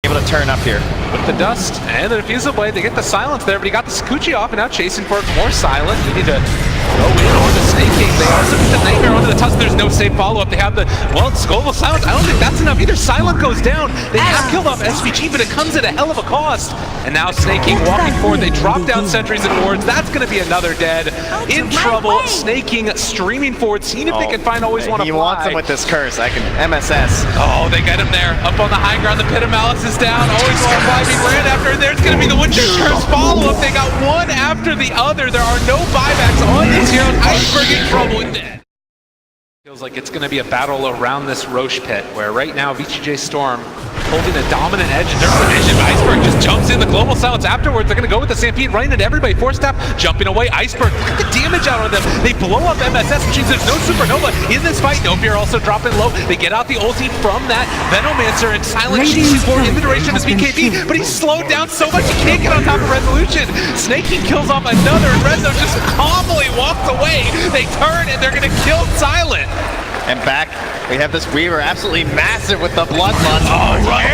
Able to turn up here. With the dust and the diffusive blade, they get the silence there, but he got the Sakuchi off and now chasing for it more silent. You need to go in on the Snake King. They also get the Nightmare onto the Tusk. There's no safe follow-up. They have the, well, Global Silence. I don't think that's enough either. Silent goes down. They have killed off SVG, but it comes at a hell of a cost. And now Snake King walking forward. They drop down sentries and wards. That's going to be another dead. In trouble. Snake King streaming forward, seeing if they can find Always Wanna Fly. He wants him with this curse. I can MSS. Oh, they get him there. Up on the high ground, the Pit of Malice is down. Always Wanna Fly being ran after. And there's going to be the Witcher Curse follow-up. They got one after the other. There are no buybacks on these heroes. Iceberg in trouble with that. Feels like it's going to be a battle around this Roche pit, where right now VCJ Storm holding a dominant edge in terms of vision. Iceberg just jumps in the Global Silence afterwards. They're going to go with the Stampede, running into everybody. Force tap, jumping away. Iceberg, look at the damage out on them. They blow up MSS, which means there's no Supernova in this fight. Nopier also dropping low. They get out the ulti from that Venomancer, and Silent chases forward in the direction of BKB, but he's slowed down so much he can't get on top of Resolution. Snake King kills off another, and Rezo just calmly walks away. They turn, and they're going to kill Silent. And back, we have this Weaver, absolutely massive with the Bloodlust. Oh, right.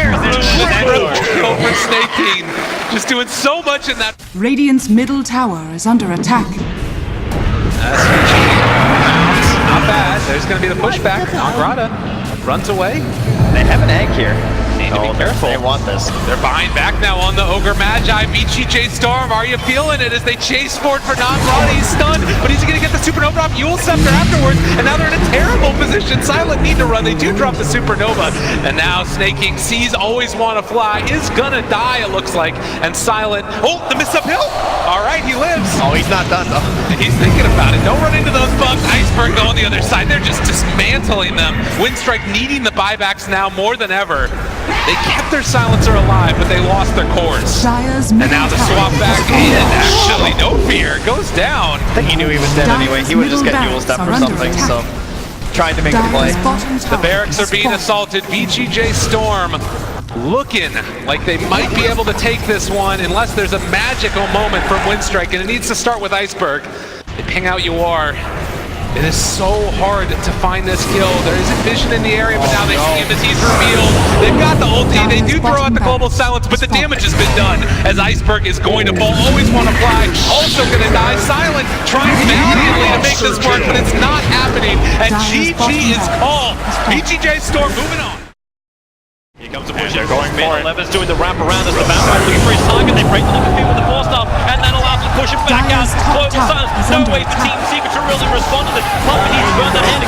Kill for Snake King. Just doing so much in that. Radiant's middle tower is under attack. SVG not bad. There's going to be the pushback. Angrata runs away. They have an egg here. Need to be careful. They want this. They're buying back now on the Ogre Magi. VCJ Storm, are you feeling it as they chase forward for Angrata? He's stunned, but he's going to get the Supernova off Yule Scepter afterwards, and now they're in a terrible position. Silent need to run. They do drop the Supernova, and now Snake King sees Always Wanna Fly, is going to die, it looks like, and Silent, oh, the miss uphill. All right, he lives. Oh, he's not done, though. He's thinking about it. Don't run into those bugs. Iceberg go on the other side. They're just dismantling them. Windstrike needing the buybacks now more than ever. They kept their silencer alive, but they lost their cores. And now the swap back in. Actually, Nopier goes down. I think he knew he was dead anyway. He would just get Yule Step or something, so trying to make the play. The barracks are being assaulted. VCJ Storm looking like they might be able to take this one unless there's a magical moment from Windstrike, and it needs to start with Iceberg. They ping out UR. It is so hard to find this kill. There isn't vision in the area, but now they see him as he's revealed. They've got the ulti. They do throw out the Global Silence, but the damage has been done as Iceberg is going to fall. Always Wanna Fly, also going to die. Silent trying valiantly to make this work, but it's not happening. And GG is called. VCJ Storm moving on. Here comes the push. They're going for it. Levin's doing the wrap around as the vampire looking for his target. They break the link with the force staff, and that allows them to push him back out. Global Silence. No way for Team Secret to really respond to this. Puppy needs to burn that hand.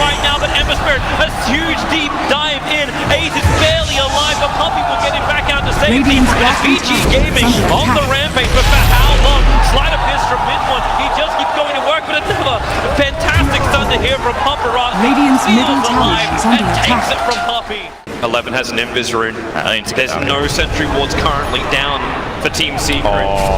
Right now, but Ember Spirit, a huge deep dive in. Ace is barely alive, but Puppy will get him back out to safety. VG Gaming on the rampage, but for how long? Sleight of fist from mid one. He just keeps going to work, but another fantastic stun to hear from Pumperot. Radiant's middle tower is under attack. Takes it from Puppy. 11 has an Invis rune. There's no sentry wards currently down for Team Secret.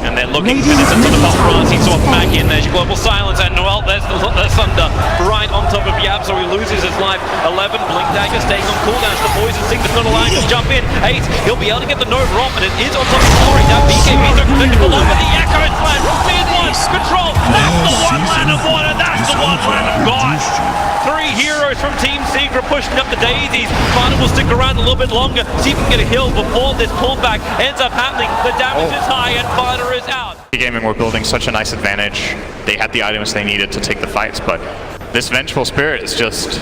And they're looking for this into the paparazzi swap back in. There's your Global Silence, and Noel, there's Thunder right on top of Yab, so he loses his life. 11, Blink Dagger staying on cooldowns. The poison sickness not allowing him to jump in. 8, he'll be able to get the Nova off, and it is on top of Glory. Now BKB's are protected below, but the Echo Slam, mid-one, control. That's the one land of water, that's the one land of God. 3 heroes from Team Secret pushing up the daisies. Fighter will stick around a little bit longer, see if he can get a heal before this pullback ends up happening. The damage is high and Fighter is out. Gaming were building such a nice advantage. They had the items they needed to take the fights, but this Vengeful Spirit is just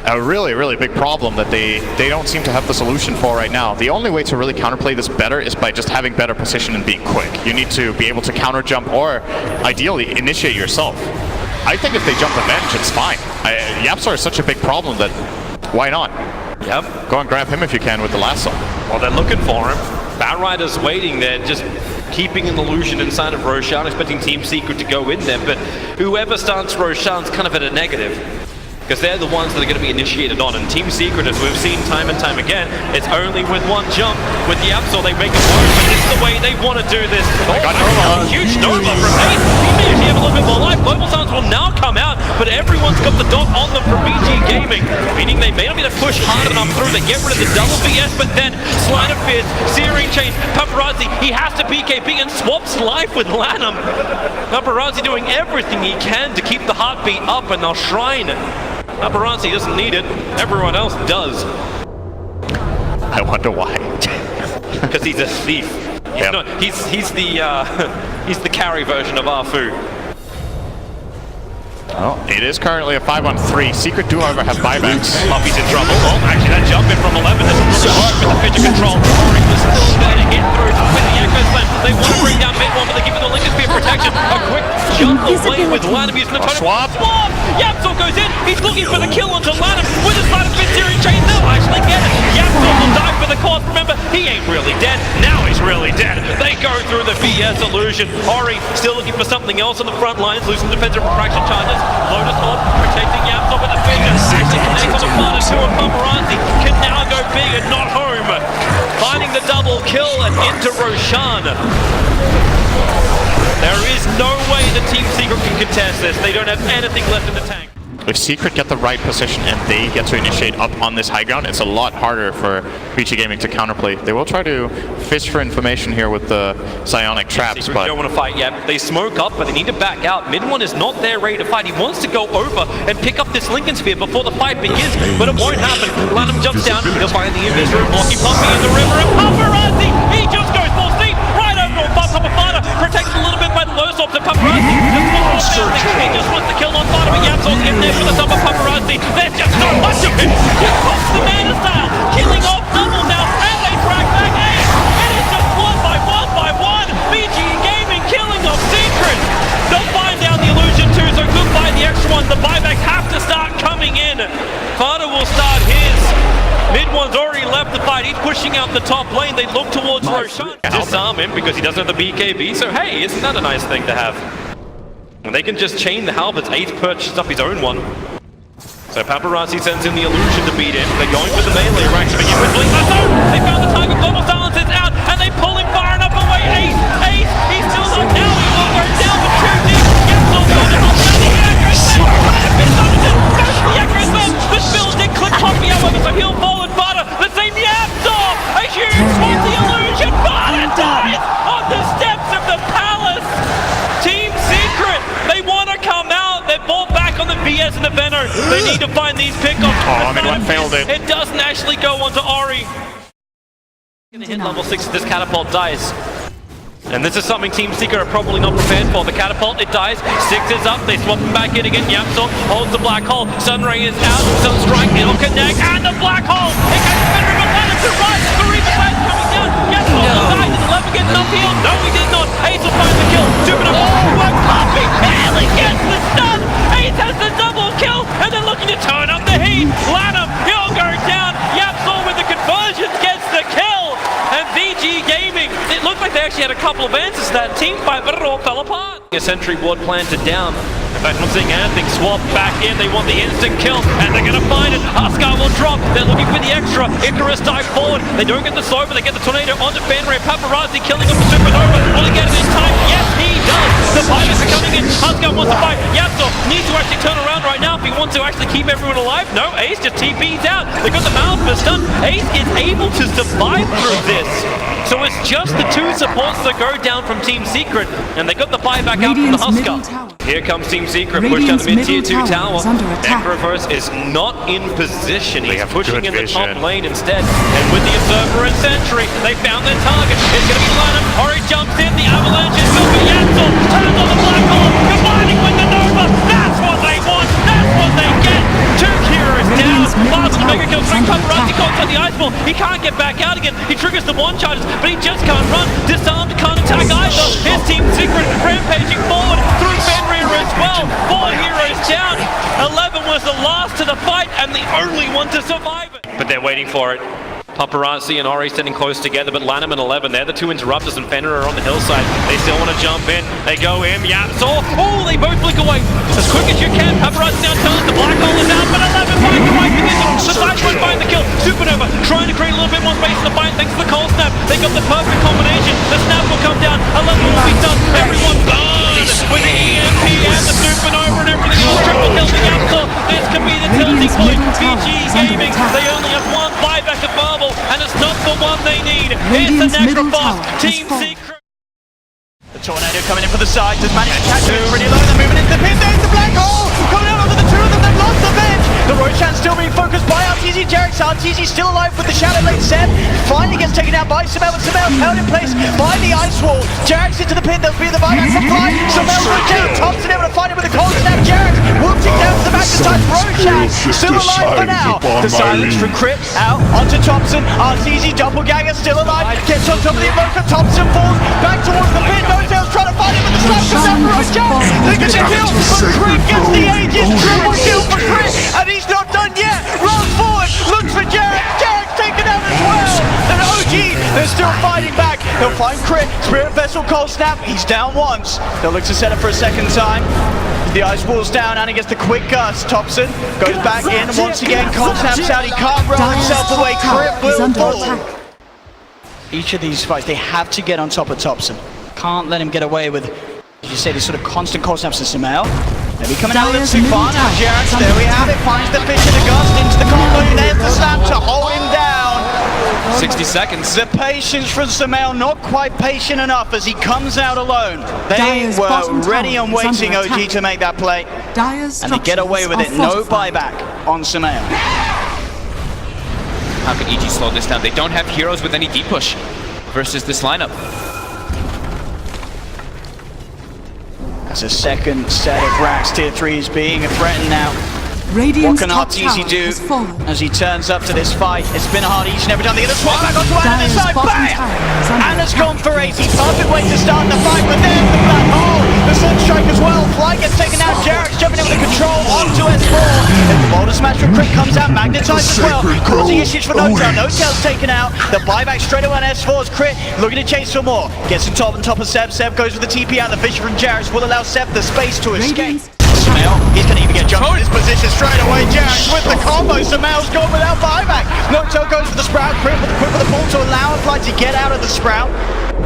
a really, really big problem that they don't seem to have the solution for right now. The only way to really counterplay this better is by just having better position and being quick. You need to be able to counter jump or ideally initiate yourself. I think if they jump Avenge, it's fine. Yapsar is such a big problem that why not? Yep. Go and grab him if you can with the lasso. Well, they're looking for him. Batrider's waiting there, just keeping an illusion inside of Roshan, expecting Team Secret to go in there, but whoever starts Roshan's kind of at a negative, because they're the ones that are going to be initiated on, and Team Secret, as we've seen time and time again, it's only with one jump. With the Absol, they make it work, but this is the way they want to do this. Oh, huge Nova from Ace. He may actually have a little bit more life. Global Silence will now come out, but everyone's got the dot on them from BG Gaming, meaning they may not be able to push hard enough through. They get rid of the double BS, but then Sleight of Fist, Searing Chain, Paparazzi, he has to BKB and swaps life with Lanham. Paparazzi doing everything he can to keep the heartbeat up, and they'll shrine it. Paparazzi doesn't need it, everyone else does. I wonder why. because he's a thief. He's, not, he's the carry version of Arfu. Well, it is currently a 5-on-3. Secret do, however, have buybacks. Puppy's in trouble. Oh, actually, that jump in from 11 doesn't really work with the pitch of control. Ori was still there to hit through with the Echo Slam. They want to bring down mid-1, but they give the Lincoln Spear protection. A quick jump away with Lanham using the totem. Swap. Yapzor goes in. He's looking for the kill onto Lanham with his side of Spin Searing Chain. They'll actually get it. Yapzor will die for the cause. Remember, he ain't really dead. Now he's really dead. They go through the VS illusion. Ori still looking for something else on the front lines. Losing defensive refraction charges. Lotus Orb protecting Yapzor with the figure. Actually connects on the Flutter to a Paparazzi. Can now go big and not home. Finding the double kill and into Roshan. There is no way the Team Secret can contest this. They don't have anything left in the tank. If Secret get the right position and they get to initiate up on this high ground, it's a lot harder for BG Gaming to counterplay. They will try to fish for information here with the psionic traps, Secret but don't want to fight yet. They smoke up, but they need to back out. Mid-1 is not there ready to fight. He wants to go over and pick up this Lincoln Sphere before the fight begins, but it won't happen. Lanham jumps down. He'll find the Abyss room. Blocky Puppy in the river, and Paparazzi! He just goes full steam right over on Fada. Protected a little bit by the low swap to Paparazzi. He just wants to kill on Fada, but Yapzor's getting there for the top of Paparazzi. There's just so much of him. He pops the mana style, killing off double now, and they track back Ace. It is just one by one. BG Gaming killing off Secret. They'll find down the illusion too, so goodbye the extra one. The buybacks have to start coming in. Fada will start his. Mid-1's already left the fight. He's pushing out the top lane. They look towards Roshan. Disarm him because he doesn't have the BKB. So hey, isn't that a nice thing to have? And they can just chain the halberds. Ace purchased up his own one. So Paparazzi sends in the illusion to beat him. They're going for the melee rank to begin with. Blink no! They found the target. Global Silence is out, and they pull him far enough away. Ace, he's still up now. He will go down with 2 deep. Yapzor goes to help down the Echo Slam. The Echo Slam. The Spill did click Poppy, however, so he'll fall and Fada. The same Yapzor. A huge swap the illusion. Fada dies on the steps of the palace. Team Secret, they want to come out. They're bought back on the VS and the Venom. They need to find these pickups. Oh, Mid-1 failed it. It doesn't actually go onto Ori. Gonna hit level 6 if this catapult dies. And this is something Team Secret are probably not prepared for. The catapult, it dies. 6 is up. They swap him back in again. Yapzor holds the black hole. Sunray is out. Sunstrike, it'll connect. And the black hole. It gets better, but Lanham to right. The Reaper Blade coming down. Yapzor will die. Did the level get enough heal? No, he did not. Ace will find the kill. Jupiter one Puppy barely gets the stun. Ace has the double kill. And they're looking to turn up the heat. Lanham, he'll go down. Yapzor with the conversion gets the kill. And BG Gaming, it looked like they actually had a couple of answers to that team fight, but it all fell apart. A sentry ward planted down. In fact, not seeing anything. Swap back in. They want the instant kill, and they're going to find it. Huskar will drop. They're looking for the extra. Icarus dive forward. They don't get the slow, but they get the tornado onto Fenrir. Paparazzi killing him for Supernova. Will he get it this time? Yes, he does. The pilots are coming in. Huskar wants to fight. Yapzor needs to actually turn around right now if he wants to actually keep everyone alive. No, Ace just TP's out. They got the mouth for stun. Ace is able to survive through this. So it's just the 2 supports that go down from Team Secret, and they got the buyback out from the Huskar. Here comes Team Secret, push down the mid-tier 2 tower. Necroverse is not in position. He's pushing in the top lane instead. And with the Observer and Sentry, they found their target. It's going to be Lanham. Ori jumps in, the Avalanche is going to be Yapzor. Turns on the black hole, combining with the Nova. That's what they want. That's what they get. 2 Kira is down. Last the Mega Kill. Frank Paparazzi caught on the Ice Ball. He can't get back out again. He triggers the 1 charges, but he just can't run. Disarmed, can't attack either. His Team Secret rampaging forward through Fenrir as well. 4 heroes down. 11 was the last to the fight and the only one to survive it. But they're waiting for it. Paparazzi and Ori standing close together, but Lanham and 11, they're the 2 interrupters, and Fenrir are on the hillside. They still want to jump in. They go in. Yapzor. Oh, they both blink away. As quick as you can. Paparazzi now turns. The black hole is out, but 11 finds the right position. The side won't find the kill. Supernova trying to create a little bit more space in the fight thanks to the cold snap. They got the perfect combination. The snap will come down. 11 will be done. Everyone burned with the EMP and the Supernova and everything else. Triple kill the Yapzor. This could be the tilting point. BG Gaming, they only have 1 buyback of Marble, and it's not the one they need. Here's the Necroboss. Team Secret. The tornado coming in from the side. Does manage to catch it. It's pretty low. They're moving into the pin. There's the black hole. Coming out onto the two of them, they've lost the bench. The Roshan still being focused by RTZ Jarex. RTZ still alive with the Shadow Blade. Seb finally gets taken out by Samel, but Samel's held in place by the Ice Wall. Jarex into the pin, there'll be the buyback from Fly. Samel goes down, Thompson able to find him with a cold snap. Jarex whooping down to the back to touch. Roshan still alive for now. The silence from Crypt out onto Thompson. RTZ doppelganger still alive. Gets on top of the Invoker. Thompson falls back towards the pin. Notail's trying to find him with the slap comes out for Roshan. They get the kill, but Crypt gets the Aegis. Triple kill for Crypt, and he's not done yet. Runs forward, looks for Jarex. Jarex taken out as well. And OG, they're still fighting back. They'll find Crypt. Spirit Vessel cold snap. He's down once. They'll look to set up for a second time. The ice wall's down and he gets the quick gust. Thompson goes back in once again. Cold snaps out. He can't roll himself away. Crypt will fall. Each of these fights, they have to get on top of Thompson. Can't let him get away with, as you say, these sort of constant cold snaps to Samel. Maybe coming out a little too far now. Jarex, there we have it. Finds the fish in the gust into the combo. There's the snap to hold him down. 60 seconds. The patience from Samel, not quite patient enough as he comes out alone. They were ready and waiting, OG, to make that play. And they get away with it. No buyback on Samel. How can EG slow this down? They don't have heroes with any deep push versus this lineup. That's a second set of racks, tier 3s being threatened now. Radiant's what can RTZ do as he turns up to this fight? It's been hard each and every time they get a swap back onto Anna's side. Bam! Anna's gone for 80. Perfect way to start the fight, but there's the black hole. The Sunstrike as well. Fly gets taken out. Jarex jumping in with the control onto S4. And the Boulder Smash from Crypt comes out, magnetized as well, causing issues for Notail. Notail's taken out. The buyback straight away on S4's Crypt looking to chase for more. Gets on top of Seb. Seb goes with the TP out. The Vision from Jarex will allow Seb the space to escape. Samel, he's going to even get jumped in this position straight away. Jarex with the combo. Samel's gone without buyback. Notail goes for the Sprout. Crypt with the pull to allow a Fly to get out of the Sprout.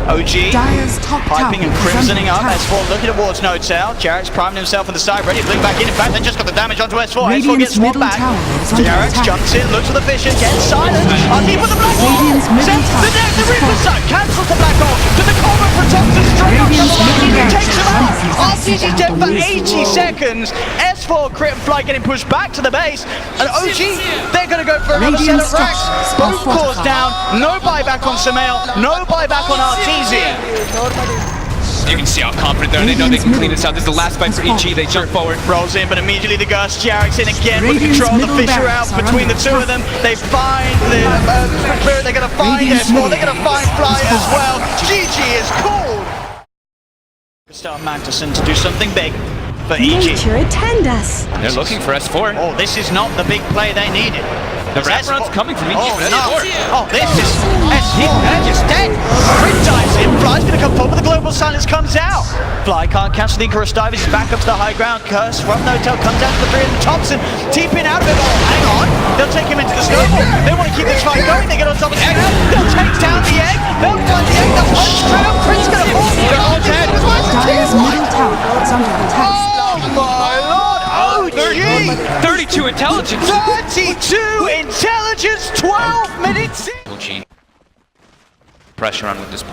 OG piping and crimsoning up. S4 looking towards Notail. Jarex priming himself on the side, ready to blink back in. In fact, they just got the damage onto S4. S4 gets swapped back. Jarex jumps in, looks for the vision, gets silent. RT with the black hole. Sends the deck, the Reaper side, cancels the black hole. To the combo for Thompson, straight on the line. Takes him out. RTG's dead for 80 seconds. S4 Crypt and Fly getting pushed back to the base. And OG, they're going to go for another set of racks. Both cores down. No buyback on Samel. No buyback on RTZ. You can see how confident they are. They know they can clean this out. This is the last fight for EG. They jump forward. Rolls in, but immediately the gust. Jarex in again with control. The Fisher out between the two of them. They find the Spirit. They're going to find S4. They're going to find Fly as well. GG is called. Star Magnuson to do something big for EG. Nature attend us. They're looking for S4. Oh, this is not the big play they needed. The wraparound's coming from EG. Oh, for no. S4. Oh, this is S4. They're just dead. Crypt dives in. Fly's going to come forward, but the global silence comes out. Fly can't catch the Icarus dive. He's back up to the high ground. Curse from Notail comes out to the 3 and Thompson TPing out of it. Oh, hang on. They'll take him into the snowball. They want to keep this fight going. They get on top of the egg. They'll take down the egg. They'll find the egg. They'll punch straight up. Crypt's going to fall. They're all dead. Dire's middle tower is under attack. Oh my lord. OG. 32 intelligence. 32 intelligence. 12 minutes in. OG. Pressure on with this.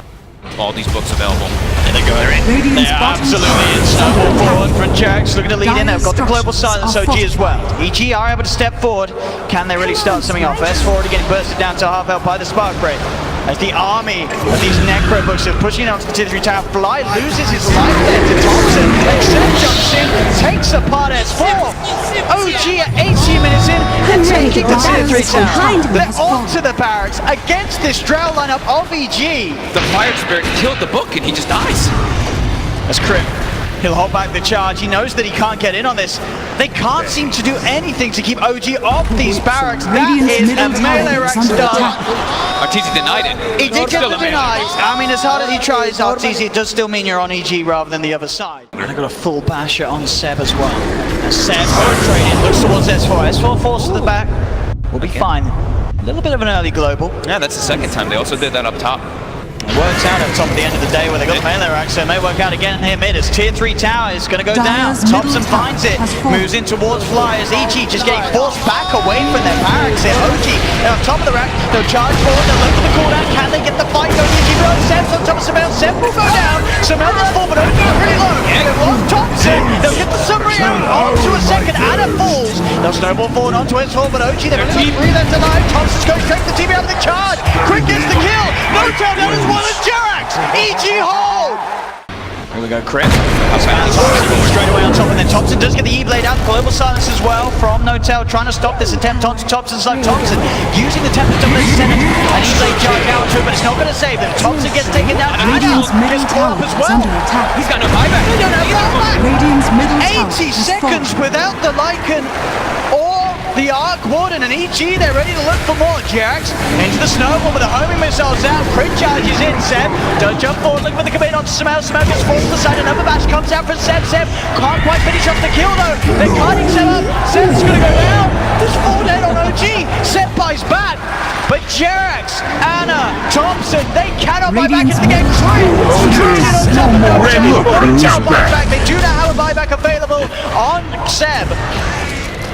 All these books available. There they go. They're in. They're absolutely in. Snowball forward from Jarex looking to lead in. They've got the global silence OG as well. EG are able to step forward. Can they really start something off? S4 already getting bursted down to half health by the Spark Break. As the army of these Necro books are pushing onto the tier 3 tower, Fly loses his life there to Thompson. Except jumps in, takes apart S4. OG at 18 minutes in, and taking the tier 3 tower. They're onto the barracks against this Drow lineup of EG. The Fire Spirit killed the book and he just dies. That's Crypt. He'll hold back the charge. He knows that he can't get in on this. They can't seem to do anything to keep OG off these barracks. That is a melee rack stun. RTZ denied it. He did get the denied. I mean, as hard as he tries, RTZ, it does still mean you're on EG rather than the other side. And I got a full basher on Seb as well. And Seb, trading, looks towards S4. S4 falls to the back. We'll be fine. A little bit of an early global. Yeah, that's the second time. They also did that up top. Works out at top at the end of the day where they got the melee rack, so it may work out again here mid as tier 3 tower is going to go down. Dyer's Thompson middle finds it, tower has fallen. moves in towards Flyers. EG just getting forced back away from their barracks here. OG, they're on top of the rack, they'll charge forward, they'll look for the cooldown. Can they get the fight going? EG really Seb's on top of Samel. Seb will go down. Samel is full, but OG is really low. They've lost Thompson. They'll get the submarine onto a second. Anna falls. They'll snowball forward onto his fall, but OG, they've only got 3 left alive. Thompson's going straight to the TV out of the charge. Quick gets the kill. No takedown as well as Jerax. EG hold. Here we go, Crit. Straight away on top, and then Thompson does get the E-Blade out. Global silence as well from No-Tail, trying to stop this attempt onto Thompson's like Thompson using the tempest of the Senate, and E-Blade charge out to it, but it's not going to save them. Thompson gets taken down. Radiant's middle tower as is well. under attack. He's got no buyback. They don't have buyback. Radiant's middle tower 80 has seconds fallen. without the Lycan or the Arc Warden, and EG, they're ready to look for more. Jax into the snowball with the homing missiles out. Crit charges in. Seb does jump forward, looking for the commit onto Samel. Samel gets forced to the side. Another bash comes out from Seb. Seb can't quite finish off the kill though. They're kiting Seb up. Seb's gonna go down. There's 4 dead on OG. Seb buys back. But Jerax, Anna, Thompson, they cannot buy back into the game. They do not have a buyback available on Seb.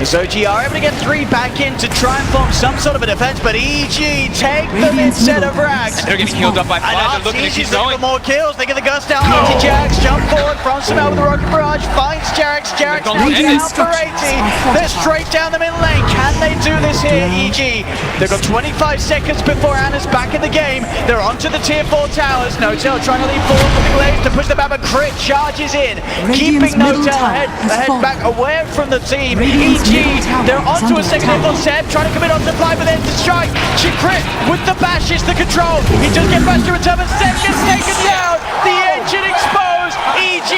As OG are able to get 3 back in to try and form some sort of a defense, but EG take the mid set of rags. They're getting healed up by And Fly. They're looking to keep RTG's looking going. for more kills. They get the gust out. Jax jump forward from Samel with the rocket barrage, finds Jerax. Jerax now Radiant down for 80. They're straight down the mid lane. Can they do this here, EG? They've got 25 seconds before Anna's back in the game. They're onto the tier 4 towers. No-Tail trying to lead forward with the glaives to push them back, but Crit charges in, keeping No-Tail ahead back away from the team. EG, they're onto a second hit on Seb, trying to commit on the fly, but then to strike. Crit with the bash is the control. He does get back to return, but Seb gets taken down. The engine exposed. EG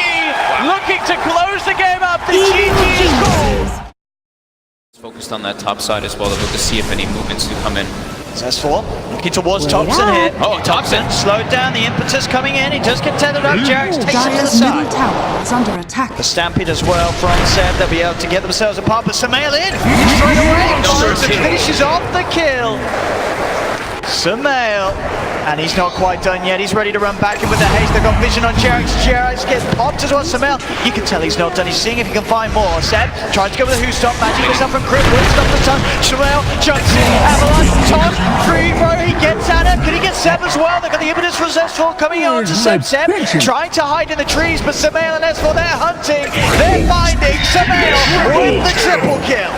looking to close the game up. The GG is goal. Focused on that top side as well to look to see if any movements do come in. S4 looking towards Thompson here. Oh, Thompson slowed down, the impetus coming in. He does get tethered up. Jerax takes him to the Dyer's middle side. tower is under attack. The Stampede as well from Seb. They'll be able to get themselves apart, but Samel in straight away. Thompson finishes off the kill. Samel, and he's not quite done yet. He's ready to run back in with the haste. They've got vision on Jerax. Jerax gets popped as well. Samel, you can tell he's not done. He's seeing if he can find more. Seb tries to go with a who stop. Magic is up from Crit. Will stop the ton. Samel jumps in. Avalanche, Tom, free throw. He gets Anna. Can he get Seb as well? They've got the impetus from S4 coming on to Seb. Seb trying to hide in the trees, but Samel and S4, they're hunting. They're finding Samel with the triple kill.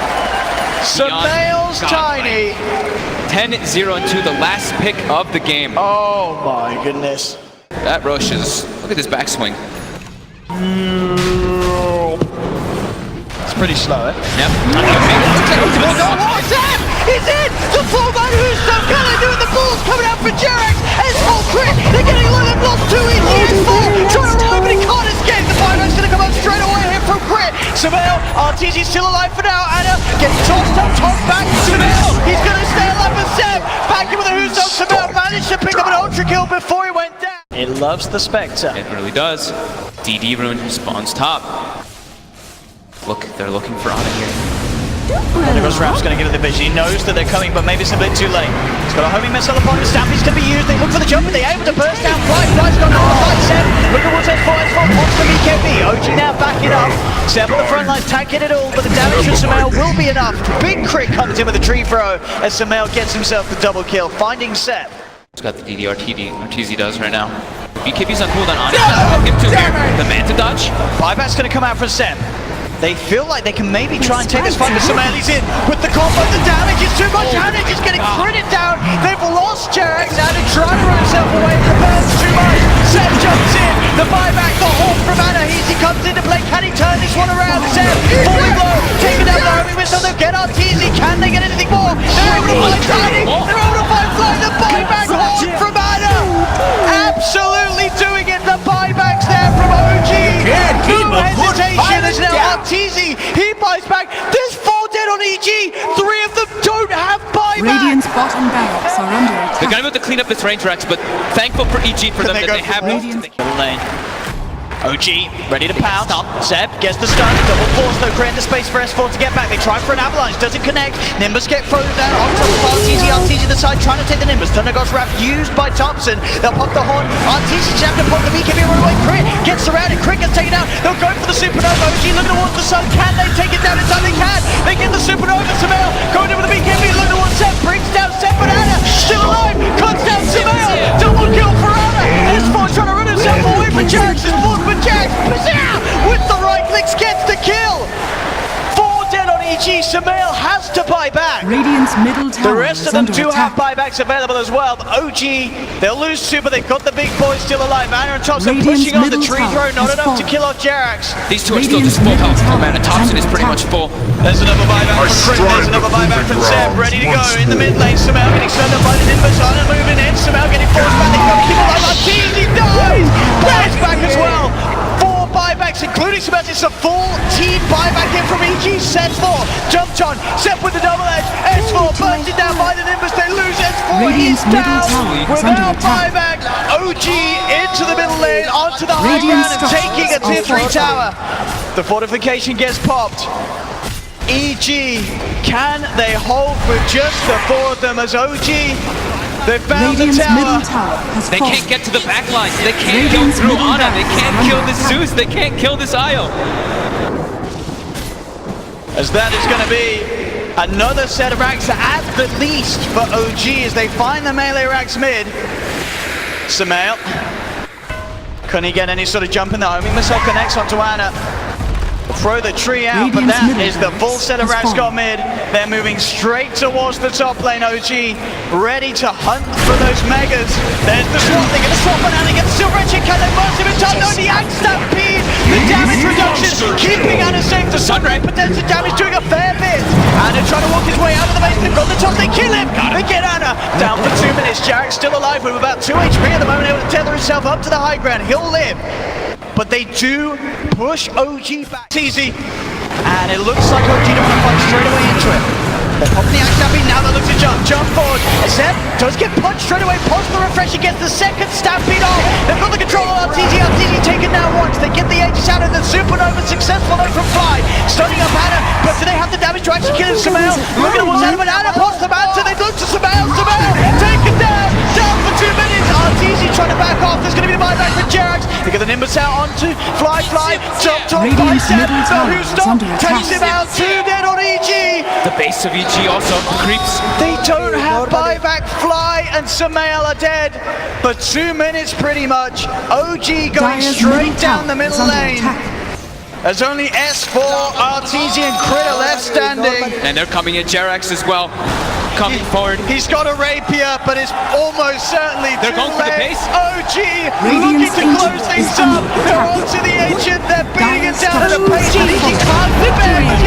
Samel's tiny. 10-0-2, the last pick of the game. Oh my goodness. That rush is, look at this backswing. It's pretty slow, eh? Yep. He's in! The fullback who's so good at doing the balls coming out for Jerax! S4 Crit! They're getting low, they've lost 2 each! S4 trying to run, but he can't escape! The fireman's gonna come up straight away here from Crit! Samel, RTG's still alive for now. Anna getting tossed up, tossed back. Samel, he's gonna stay alive with Seb! Back in with a who's up. Samel managed to pick up an ultra kill before he went down. It loves the Spectre. It really does. DD Rune spawns top. Look, they're looking for Anna here. Because Rap's going to give it the vision. He knows that they're coming, but maybe it's a bit too late. He's got a homing missile upon the Stampedes to be used. They look for the jump, but they're able to burst down. Fly's got no fight. Seb, look at what's S4 wants from EKB. OG now backing up. Seb on the front lines, tanking it all, but the damage from Samel will be enough. Big Crit comes in with a tree throw as Samel gets himself the double kill, finding Seb. He's got the DD RTZ does right now. BKB's on cooldown on it. Hook him to here. The Manta dodge. Buyback's going to come out from Seb. They feel like they can maybe try and take this fight, but Sameli's in with the combo. The damage is too much. Anna just getting critted down. They've lost Jerax. Anna trying to run himself away from the burns too much. Seb jumps in. The buyback, the hold from Anna. He comes into play. Can he turn this one around? Seb fully low. Taking down the homing missile. They'll get RTZ. Can they get anything more? They're able to find Tiny. They're able to find Fly. The buyback hold from Anna. Absolutely doing it. The buybacks there from OG. No hesitation as now RTZ. He buys back. There's 4 dead on EG. 3 of them don't have buyback. Radiant's bottom barracks are under attack. They're gonna be able to clean up this range, Rex, but thankful for EG for them that they have lane. OG ready to pounce. Seb gets the stun. Double force though, creating the space for S4 to get back. They try for an avalanche, doesn't connect. Nimbus get frozen down on top of RTZ. RTZ the side, trying to take the Nimbus. Thundergod's Wrath used by Thompson. They'll pop the horn. RTC have to pop the BKB runaway. Crit gets surrounded. Crit gets taken out. They'll go for the Supernova. OG looking towards the sun. Can they take it down in time? They can. They get the Supernova. Samael going in with the BKB. Looking towards Seth. Brings down Seth, but Anna still alive. Cuts down Samael. Double kill for Anna. S4 trying to run himself away from Jax. It's forced for Jax. With the right clicks gets the kill. 4 dead on EG. Samael has to buy back. Radiant's middle The tower rest is of them under do attack. have buybacks available as well. But OG, they'll lose Super. They've got the big boys still alive. Anna and Thompson Radiant's pushing on the middle tree tower throw. Not has enough to fallen. kill off Jerax. These two are still Radiant's just full middle health. tower Man, and Thompson is under pretty attack. much full. There's another buyback from Crit. There's another buyback from Seb. Ready to go in the mid lane. Samael getting slowed up by the Nimbus. Anna moving in. Samael getting forced back. They come keep alive. Martins, he dies. Blaze back as well. 4 buybacks, including Samael. It's a full team buyback in from EG. Set 4. Jumped on. Seb with the double edge. S4 bursted down by the Nimbus. They lose S4. He's Radiant's middle down tower is under without attack. buyback. OG into the middle lane, onto the high Radiant ground and taking a tier structures 3 are tower. The fortification gets popped. EG, can they hold with just the 4 of them as OG? They found Radiant's the middle tower. tower has They fallen. can't get to the back lines. They can't go Radiant's through middle Ana. They barracks can't are kill under this attack. Zeus. They can't kill this Io. As that is going to be another set of racks at the least for OG as they find the melee racks mid. Samael. Couldn't he get any sort of jump in there? Homing missile connects onto Anna. Throw the tree out, but Radiant's that middle is the full set of has racks got fallen. mid. They're moving straight towards the top lane. OG ready to hunt for those megas. There's the swap. They're going to swap on Anna. Get the silver edge. Can they burst him in time? No, the Axe Stampede. The damage reduction. Keeping Anna safe. The Sunray potential damage doing a fair bit. Anna trying to walk his way out of the base. They've got the top. They kill him. They get Anna. Down for 2 minutes. Jarek's still alive with about 2 HP at the moment. Able to tether himself up to the high ground. He'll live. But they do push OG back. It's easy. And it looks like OG don't want to fight straight away into it. They're popping the Axe Stampede now. They look to jump forward. Zeb does get punched straight away. Post the refresh. He gets the second Stampede off. They've got the control on RTZ. RTZ taken down once. They get the Aegis out of the Supernova. Successful though from Fly. Starting up Anna. But do they have the damage to actually kill Samael? Looking at what's Anna. But Anna pops the man. So they look to Samael. Samael taken down. Down for 2 minutes. RTZ trying to back off. There's going to be the buyback for Jerax. They get the Nimbus out onto Fly. Top by Radiant's Seb. middle So tower who is stopped? under attack. Takes him out. 2 dead on EG. The base of EG also creeps. They don't have buyback. Fly and Samael are dead. For 2 minutes pretty much. OG going Dire's straight middle down the tower is middle under lane. attack. There's only S4, RTZ and Crit are left standing. And they're coming in. Jerax as well. Coming forward. He's got a rapier, but it's almost certainly They're too going for the late. base. OG Radiant's looking to close Ancient things is up. under They're attack. onto the Ancient. They're beating it Dire's down at a structures pace that he are can't defend.